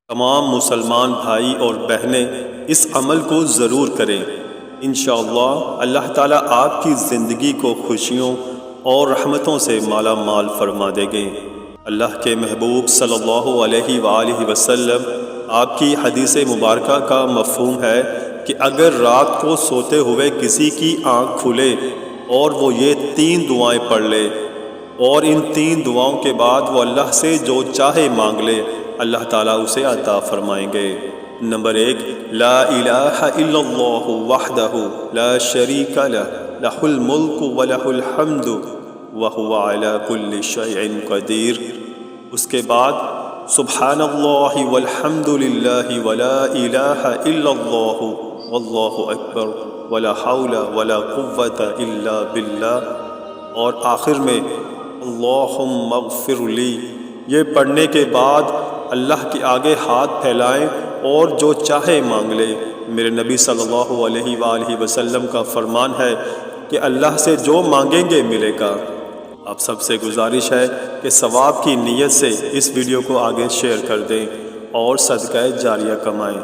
تمام مسلمان بھائی اور بہنیں اس عمل کو ضرور کریں۔ انشاءاللہ اللہ تعالیٰ آپ کی زندگی کو خوشیوں اور رحمتوں سے مالا مال فرما دے گے۔ اللہ کے محبوب صلی اللہ علیہ وآلہ وسلم آپ کی حدیث مبارکہ کا مفہوم ہے کہ اگر رات کو سوتے ہوئے کسی کی آنکھ کھلے اور وہ یہ 3 دعائیں پڑھ لے اور ان 3 دعاؤں کے بعد وہ اللہ سے جو چاہے مانگ لے، اللہ تعالیٰ اسے عطا فرمائیں گے۔ نمبر 1، لا الہ الا اللہ وحدہ لا شریک لہ لہ الملک ولہ الحمد وہو علی کل شیء قدیر۔ اس کے بعد سبحان اللہ والحمد للہ ولا الہ الا اللہ واللہ اکبر ولا حول ولا قوۃ الا باللہ، اور آخر میں اللہم اغفر لی۔ یہ پڑھنے کے بعد اللہ کے آگے ہاتھ پھیلائیں اور جو چاہے مانگ لے۔ میرے نبی صلی اللہ علیہ وآلہ وسلم کا فرمان ہے کہ اللہ سے جو مانگیں گے ملے گا۔ آپ سب سے گزارش ہے کہ ثواب کی نیت سے اس ویڈیو کو آگے شیئر کر دیں اور صدقہ جاریہ کمائیں۔